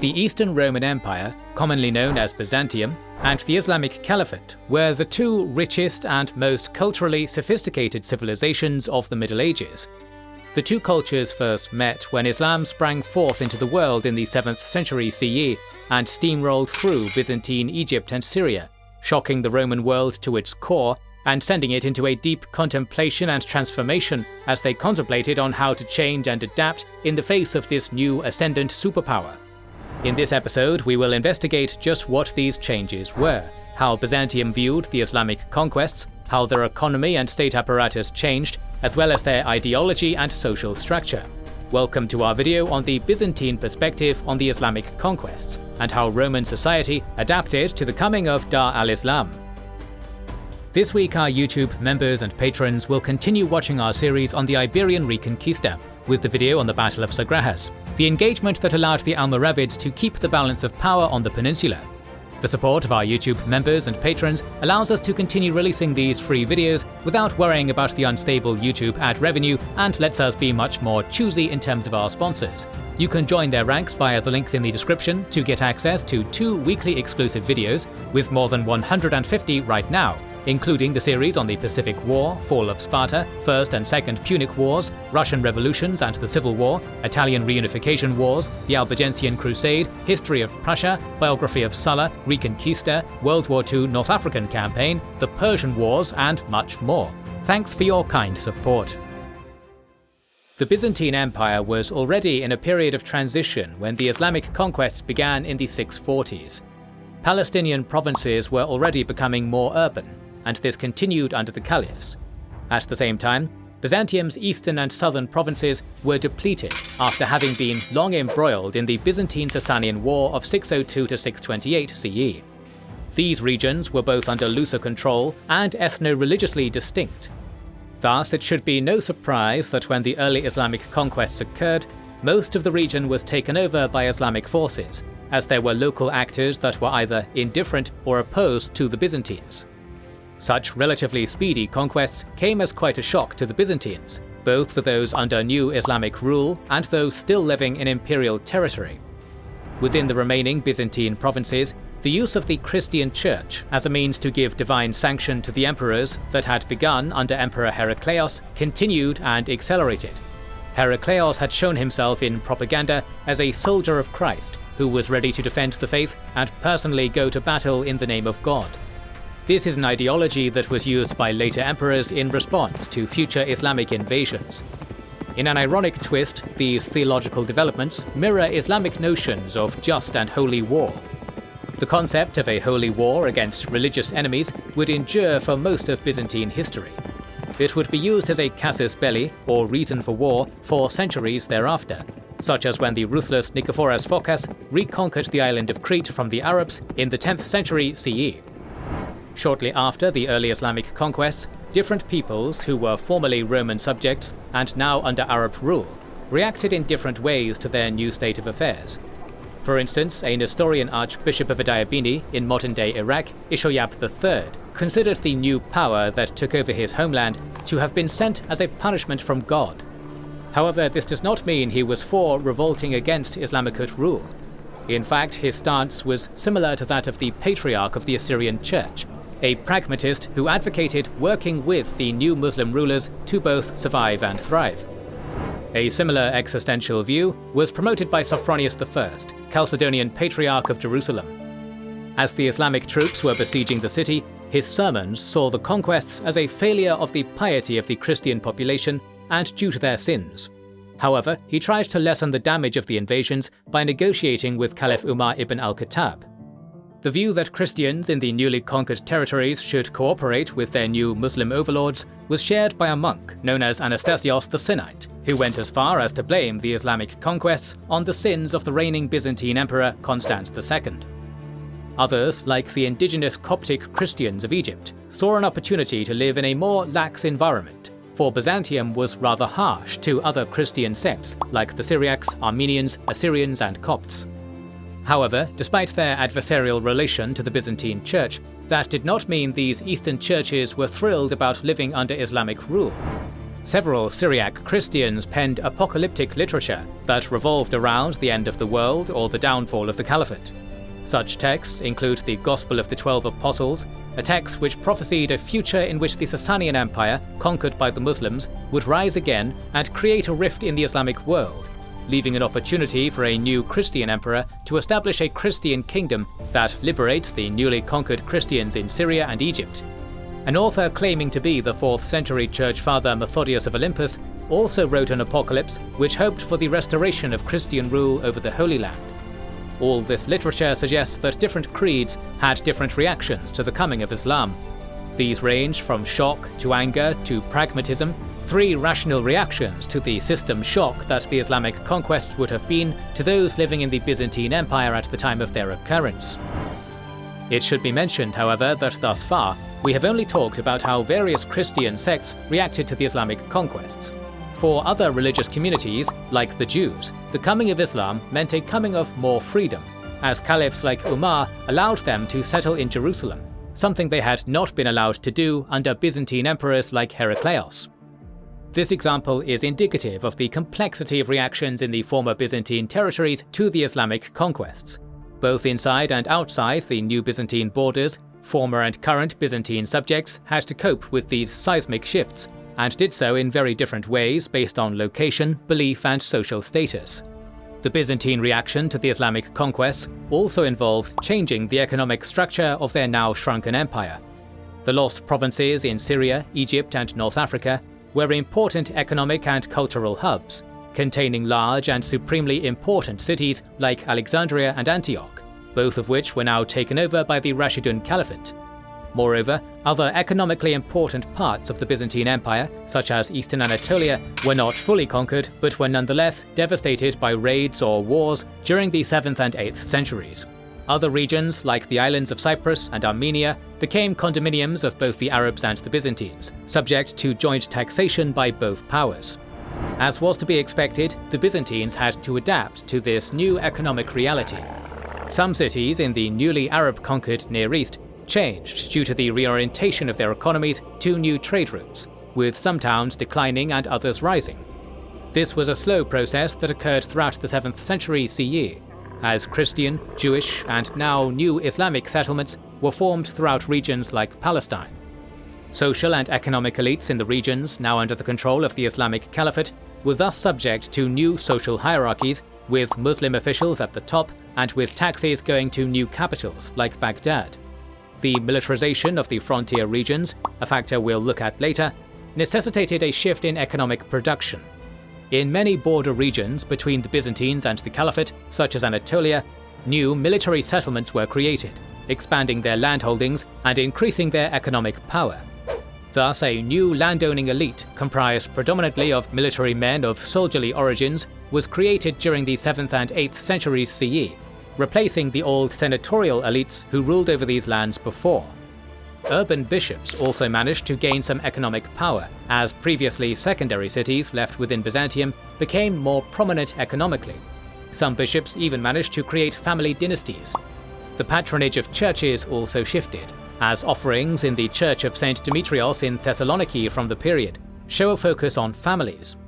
The Eastern Roman Empire, commonly known as Byzantium, and the Islamic Caliphate were the two richest and most culturally sophisticated civilizations of the Middle Ages. The two cultures first met when Islam sprang forth into the world in the 7th century CE and steamrolled through Byzantine Egypt and Syria, shocking the Roman world to its core and sending it into a deep contemplation and transformation as they contemplated on how to change and adapt in the face of this new ascendant superpower. In this episode, we will investigate just what these changes were, how Byzantium viewed the Islamic conquests, how their economy and state apparatus changed, as well as their ideology and social structure. Welcome to our video on the Byzantine perspective on the Islamic conquests, and how Roman society adapted to the coming of Dar al-Islam. This week our YouTube members and patrons will continue watching our series on the Iberian Reconquista, with the video on the Battle of Sagrajas, the engagement that allowed the Almoravids to keep the balance of power on the peninsula. The support of our YouTube members and patrons allows us to continue releasing these free videos without worrying about the unstable YouTube ad revenue and lets us be much more choosy in terms of our sponsors. You can join their ranks via the links in the description to get access to 2 weekly exclusive videos, with more than 150 right now, including the series on the Pacific War, Fall of Sparta, First and Second Punic Wars, Russian Revolutions and the Civil War, Italian Reunification Wars, the Albigensian Crusade, History of Prussia, Biography of Sulla, Reconquista, World War II North African Campaign, the Persian Wars, and much more. Thanks for your kind support. The Byzantine Empire was already in a period of transition when the Islamic conquests began in the 640s. Palestinian provinces were already becoming more urban, and this continued under the caliphs. At the same time, Byzantium's eastern and southern provinces were depleted after having been long embroiled in the Byzantine-Sasanian War of 602 to 628 CE. These regions were both under looser control and ethno-religiously distinct. Thus, it should be no surprise that when the early Islamic conquests occurred, most of the region was taken over by Islamic forces, as there were local actors that were either indifferent or opposed to the Byzantines. Such relatively speedy conquests came as quite a shock to the Byzantines, both for those under new Islamic rule and those still living in imperial territory. Within the remaining Byzantine provinces, the use of the Christian Church as a means to give divine sanction to the emperors that had begun under Emperor Heracleios continued and accelerated. Heracleios had shown himself in propaganda as a soldier of Christ who was ready to defend the faith and personally go to battle in the name of God. This is an ideology that was used by later emperors in response to future Islamic invasions. In an ironic twist, these theological developments mirror Islamic notions of just and holy war. The concept of a holy war against religious enemies would endure for most of Byzantine history. It would be used as a casus belli, or reason for war, for centuries thereafter, such as when the ruthless Nikephoros Phocas reconquered the island of Crete from the Arabs in the 10th century CE. Shortly after the early Islamic conquests, different peoples who were formerly Roman subjects and now under Arab rule reacted in different ways to their new state of affairs. For instance, a Nestorian Archbishop of Adiabene in modern-day Iraq, Ishoyab III, considered the new power that took over his homeland to have been sent as a punishment from God. However, this does not mean he was for revolting against Islamicate rule. In fact, his stance was similar to that of the Patriarch of the Assyrian Church, a pragmatist who advocated working with the new Muslim rulers to both survive and thrive. A similar existential view was promoted by Sophronius I, Chalcedonian Patriarch of Jerusalem. As the Islamic troops were besieging the city, his sermons saw the conquests as a failure of the piety of the Christian population and due to their sins. However, he tried to lessen the damage of the invasions by negotiating with Caliph Umar ibn al-Khattab. The view that Christians in the newly conquered territories should cooperate with their new Muslim overlords was shared by a monk known as Anastasios the Sinite, who went as far as to blame the Islamic conquests on the sins of the reigning Byzantine Emperor Constans II. Others, like the indigenous Coptic Christians of Egypt, saw an opportunity to live in a more lax environment, for Byzantium was rather harsh to other Christian sects like the Syriacs, Armenians, Assyrians, and Copts. However, despite their adversarial relation to the Byzantine Church, that did not mean these Eastern churches were thrilled about living under Islamic rule. several Syriac Christians penned apocalyptic literature that revolved around the end of the world or the downfall of the Caliphate. Such texts include the Gospel of the 12 Apostles, a text which prophesied a future in which the Sasanian Empire, conquered by the Muslims, would rise again and create a rift in the Islamic world, leaving an opportunity for a new Christian emperor to establish a Christian kingdom that liberates the newly conquered Christians in Syria and Egypt. An author claiming to be the 4th century church father Methodius of Olympus also wrote an apocalypse which hoped for the restoration of Christian rule over the Holy Land. All this literature suggests that different creeds had different reactions to the coming of Islam. These range from shock to anger to pragmatism, 3 rational reactions to the system shock that the Islamic conquests would have been to those living in the Byzantine Empire at the time of their occurrence. It should be mentioned, however, that thus far, we have only talked about how various Christian sects reacted to the Islamic conquests. For other religious communities, like the Jews, the coming of Islam meant a coming of more freedom, as caliphs like Umar allowed them to settle in Jerusalem, something they had not been allowed to do under Byzantine emperors like Heraclius. This example is indicative of the complexity of reactions in the former Byzantine territories to the Islamic conquests. Both inside and outside the new Byzantine borders, former and current Byzantine subjects had to cope with these seismic shifts, and did so in very different ways based on location, belief, and social status. The Byzantine reaction to the Islamic conquests also involved changing the economic structure of their now shrunken empire. The lost provinces in Syria, Egypt, and North Africa were important economic and cultural hubs, containing large and supremely important cities like Alexandria and Antioch, both of which were now taken over by the Rashidun Caliphate. Moreover, other economically important parts of the Byzantine Empire, such as eastern Anatolia, were not fully conquered but were nonetheless devastated by raids or wars during the 7th and 8th centuries. Other regions, like the islands of Cyprus and Armenia, became condominiums of both the Arabs and the Byzantines, subject to joint taxation by both powers. As was to be expected, the Byzantines had to adapt to this new economic reality. Some cities in the newly Arab-conquered Near East changed due to the reorientation of their economies to new trade routes, with some towns declining and others rising. This was a slow process that occurred throughout the 7th century CE, as Christian, Jewish, and now new Islamic settlements were formed throughout regions like Palestine. Social and economic elites in the regions now under the control of the Islamic Caliphate were thus subject to new social hierarchies, with Muslim officials at the top and with taxes going to new capitals like Baghdad. The militarization of the frontier regions, a factor we'll look at later, necessitated a shift in economic production. In many border regions between the Byzantines and the Caliphate, such as Anatolia, new military settlements were created, expanding their landholdings and increasing their economic power. Thus, a new landowning elite comprised predominantly of military men of soldierly origins was created during the 7th and 8th centuries CE, replacing the old senatorial elites who ruled over these lands before. Urban bishops also managed to gain some economic power, as previously secondary cities left within Byzantium became more prominent economically. Some bishops even managed to create family dynasties. The patronage of churches also shifted, as offerings in the Church of St. Demetrios in Thessaloniki from the period show a focus on families.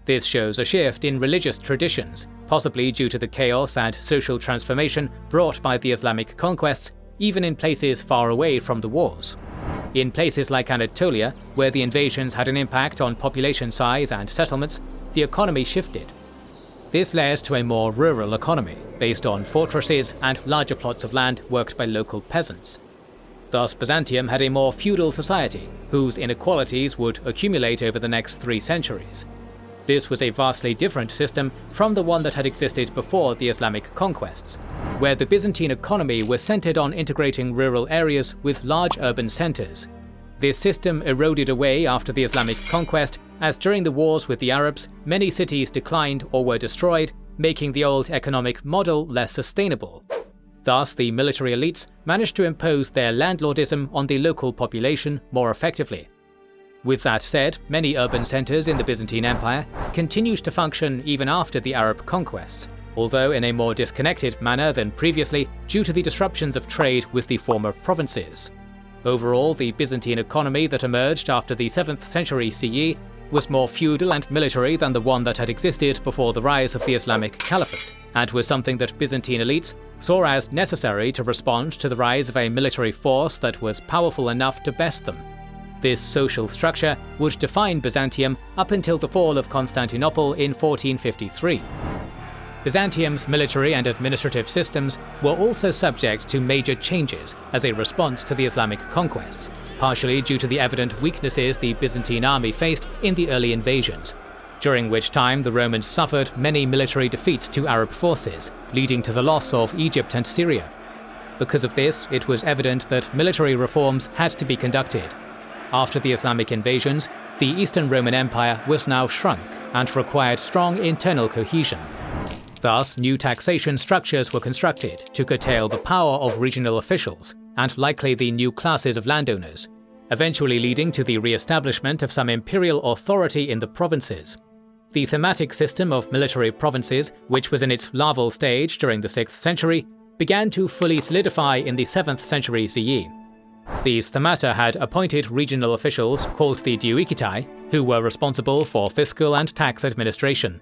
This shows a shift in religious traditions, possibly due to the chaos and social transformation brought by the Islamic conquests, even in places far away from the wars. In places like Anatolia, where the invasions had an impact on population size and settlements, the economy shifted. This led to a more rural economy, based on fortresses and larger plots of land worked by local peasants. Thus, Byzantium had a more feudal society, whose inequalities would accumulate over the next 3 centuries. This was a vastly different system from the one that had existed before the Islamic conquests, where the Byzantine economy was centered on integrating rural areas with large urban centers. This system eroded away after the Islamic conquest, as during the wars with the Arabs, many cities declined or were destroyed, making the old economic model less sustainable. Thus, the military elites managed to impose their landlordism on the local population more effectively. With that said, many urban centers in the Byzantine Empire continued to function even after the Arab conquests, although in a more disconnected manner than previously due to the disruptions of trade with the former provinces. Overall, the Byzantine economy that emerged after the 7th century CE was more feudal and military than the one that had existed before the rise of the Islamic Caliphate, and was something that Byzantine elites saw as necessary to respond to the rise of a military force that was powerful enough to best them. This social structure would define Byzantium up until the fall of Constantinople in 1453. Byzantium's military and administrative systems were also subject to major changes as a response to the Islamic conquests, partially due to the evident weaknesses the Byzantine army faced in the early invasions, during which time the Romans suffered many military defeats to Arab forces, leading to the loss of Egypt and Syria. Because of this, it was evident that military reforms had to be conducted. After the Islamic invasions, the Eastern Roman Empire was now shrunk and required strong internal cohesion. Thus, new taxation structures were constructed to curtail the power of regional officials and likely the new classes of landowners, eventually leading to the re-establishment of some imperial authority in the provinces. The thematic system of military provinces, which was in its larval stage during the 6th century, began to fully solidify in the 7th century CE. These themata had appointed regional officials called the Diukitai, who were responsible for fiscal and tax administration.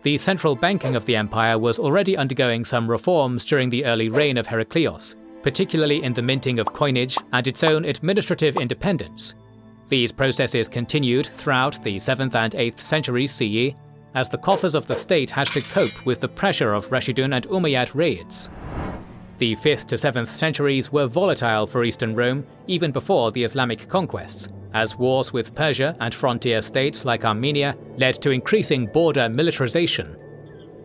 The central banking of the empire was already undergoing some reforms during the early reign of Heraclius, particularly in the minting of coinage and its own administrative independence. These processes continued throughout the 7th and 8th centuries CE, as the coffers of the state had to cope with the pressure of Rashidun and Umayyad raids. The 5th to 7th centuries were volatile for Eastern Rome even before the Islamic conquests, as wars with Persia and frontier states like Armenia led to increasing border militarization.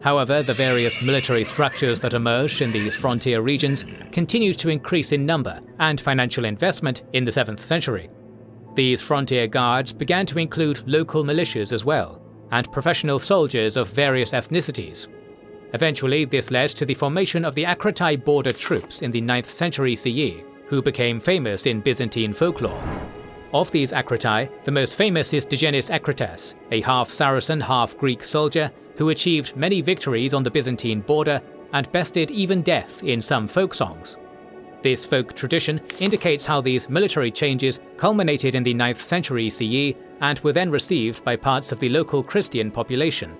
However, the various military structures that emerged in these frontier regions continued to increase in number and financial investment in the 7th century. These frontier guards began to include local militias as well, and professional soldiers of various ethnicities. Eventually, this led to the formation of the Akratai border troops in the 9th century CE, who became famous in Byzantine folklore. Of these Akratai, the most famous is Digenis Akrates, a half-Saracen, half-Greek soldier who achieved many victories on the Byzantine border and bested even death in some folk songs. This folk tradition indicates how these military changes culminated in the 9th century CE and were then received by parts of the local Christian population.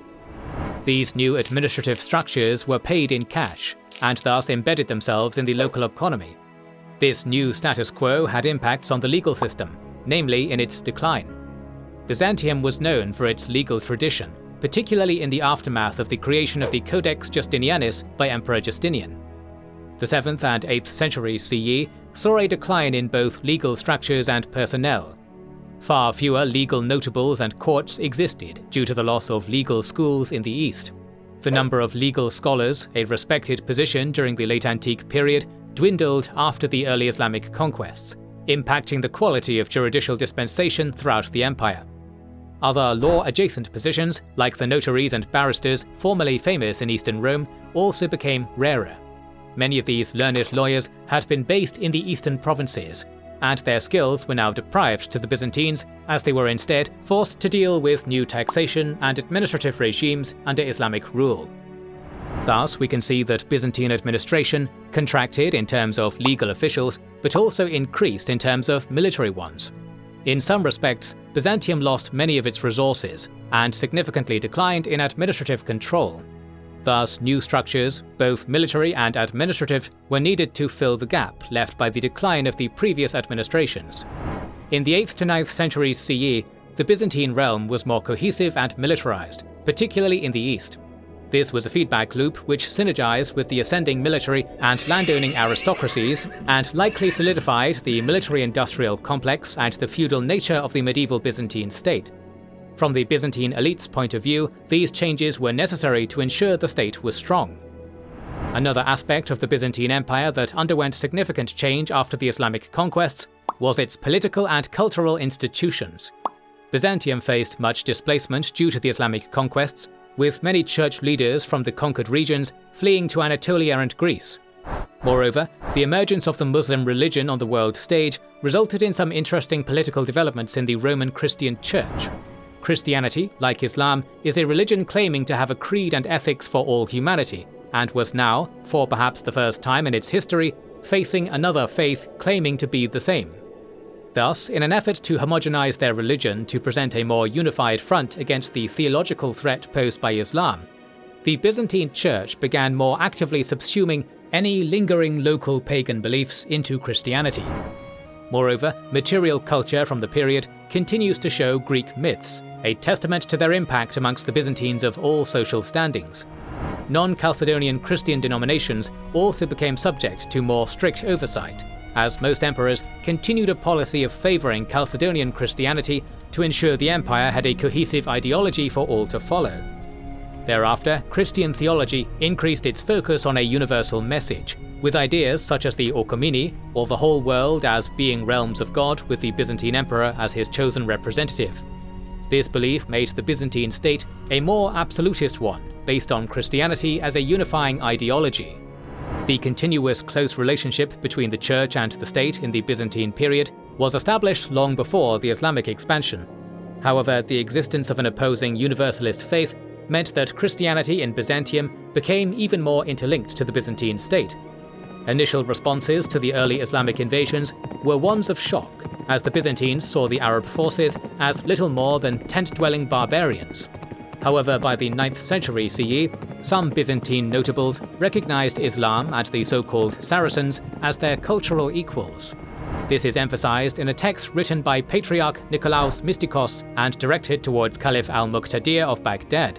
These new administrative structures were paid in cash, and thus embedded themselves in the local economy. This new status quo had impacts on the legal system, namely in its decline. Byzantium was known for its legal tradition, particularly in the aftermath of the creation of the Codex Justinianus by Emperor Justinian. The 7th and 8th centuries CE saw a decline in both legal structures and personnel. Far fewer legal notables and courts existed due to the loss of legal schools in the East. The number of legal scholars, a respected position during the late antique period, dwindled after the early Islamic conquests, impacting the quality of juridical dispensation throughout the empire. Other law-adjacent positions, like the notaries and barristers formerly famous in Eastern Rome, also became rarer. Many of these learned lawyers had been based in the eastern provinces, and their skills were now deprived to the Byzantines, as they were instead forced to deal with new taxation and administrative regimes under Islamic rule. Thus, we can see that Byzantine administration contracted in terms of legal officials, but also increased in terms of military ones. In some respects, Byzantium lost many of its resources and significantly declined in administrative control. Thus, new structures, both military and administrative, were needed to fill the gap left by the decline of the previous administrations. In the 8th to 9th centuries CE, the Byzantine realm was more cohesive and militarized, particularly in the east. This was a feedback loop which synergized with the ascending military and landowning aristocracies and likely solidified the military-industrial complex and the feudal nature of the medieval Byzantine state. From the Byzantine elite's point of view, these changes were necessary to ensure the state was strong. Another aspect of the Byzantine Empire that underwent significant change after the Islamic conquests was its political and cultural institutions. Byzantium faced much displacement due to the Islamic conquests, with many church leaders from the conquered regions fleeing to Anatolia and Greece. Moreover, the emergence of the Muslim religion on the world stage resulted in some interesting political developments in the Roman Christian Church. Christianity, like Islam, is a religion claiming to have a creed and ethics for all humanity, and was now, for perhaps the first time in its history, facing another faith claiming to be the same. Thus, in an effort to homogenize their religion to present a more unified front against the theological threat posed by Islam, the Byzantine Church began more actively subsuming any lingering local pagan beliefs into Christianity. Moreover, material culture from the period continues to show Greek myths, a testament to their impact amongst the Byzantines of all social standings. Non-Chalcedonian Christian denominations also became subject to more strict oversight, as most emperors continued a policy of favoring Chalcedonian Christianity to ensure the empire had a cohesive ideology for all to follow. Thereafter, Christian theology increased its focus on a universal message, with ideas such as the Oikoumene, or the whole world as being realms of God with the Byzantine emperor as his chosen representative. This belief made the Byzantine state a more absolutist one, based on Christianity as a unifying ideology. The continuous close relationship between the church and the state in the Byzantine period was established long before the Islamic expansion. However, the existence of an opposing universalist faith meant that Christianity in Byzantium became even more interlinked to the Byzantine state. Initial responses to the early Islamic invasions were ones of shock, as the Byzantines saw the Arab forces as little more than tent-dwelling barbarians. However, by the 9th century CE, some Byzantine notables recognized Islam and the so-called Saracens as their cultural equals. This is emphasized in a text written by Patriarch Nicolaus Mystikos and directed towards Caliph al-Muqtadir of Baghdad.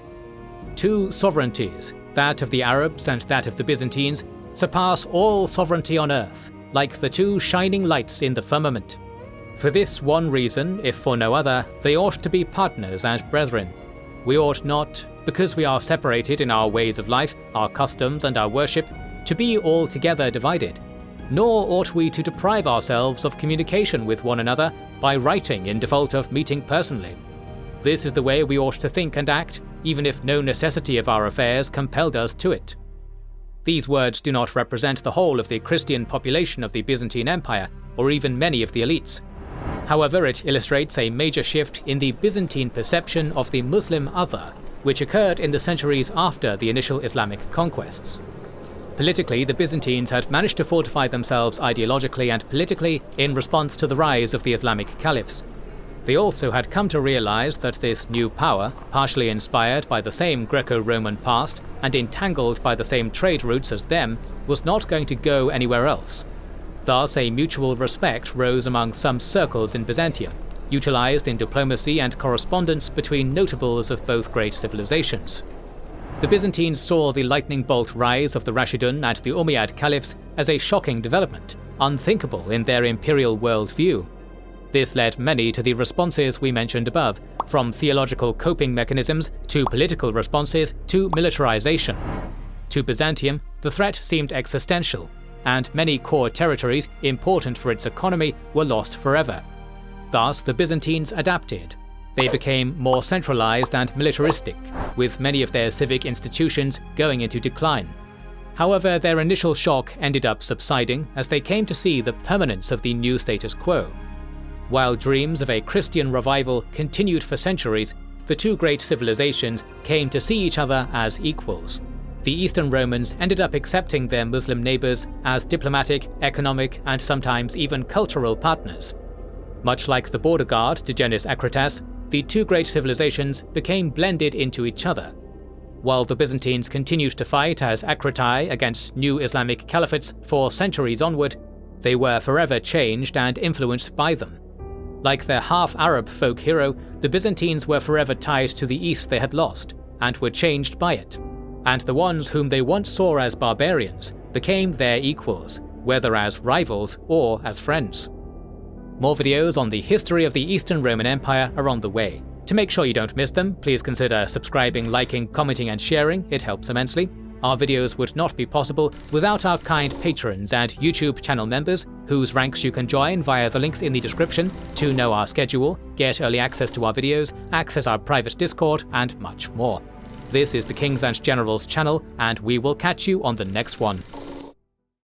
Two sovereignties, that of the Arabs and that of the Byzantines, surpass all sovereignty on earth, like the two shining lights in the firmament. For this one reason, if for no other, they ought to be partners and brethren. We ought not, because we are separated in our ways of life, our customs and our worship, to be altogether divided, nor ought we to deprive ourselves of communication with one another by writing in default of meeting personally. This is the way we ought to think and act, even if no necessity of our affairs compelled us to it. These words do not represent the whole of the Christian population of the Byzantine Empire, or even many of the elites. However, it illustrates a major shift in the Byzantine perception of the Muslim other, which occurred in the centuries after the initial Islamic conquests. Politically, the Byzantines had managed to fortify themselves ideologically and politically in response to the rise of the Islamic caliphs. They also had come to realize that this new power, partially inspired by the same Greco-Roman past and entangled by the same trade routes as them, was not going to go anywhere else. Thus, a mutual respect rose among some circles in Byzantium, utilized in diplomacy and correspondence between notables of both great civilizations. The Byzantines saw the lightning bolt rise of the Rashidun and the Umayyad caliphs as a shocking development, unthinkable in their imperial worldview. This led many to the responses we mentioned above, from theological coping mechanisms to political responses to militarization. To Byzantium, the threat seemed existential, and many core territories important for its economy were lost forever. Thus, the Byzantines adapted. They became more centralized and militaristic, with many of their civic institutions going into decline. However, their initial shock ended up subsiding as they came to see the permanence of the new status quo. While dreams of a Christian revival continued for centuries, the two great civilizations came to see each other as equals. The Eastern Romans ended up accepting their Muslim neighbors as diplomatic, economic, and sometimes even cultural partners. Much like the border guard to Genus Acritas, the two great civilizations became blended into each other. While the Byzantines continued to fight as Akritae against new Islamic caliphates for centuries onward, they were forever changed and influenced by them. Like their half-Arab folk hero, the Byzantines were forever tied to the east they had lost, and were changed by it. And the ones whom they once saw as barbarians became their equals, whether as rivals or as friends. More videos on the history of the Eastern Roman Empire are on the way. To make sure you don't miss them, please consider subscribing, liking, commenting and sharing, it helps immensely. Our videos would not be possible without our kind patrons and YouTube channel members, whose ranks you can join via the links in the description to know our schedule, get early access to our videos, access our private Discord, and much more. This is the Kings and Generals channel, and we will catch you on the next one.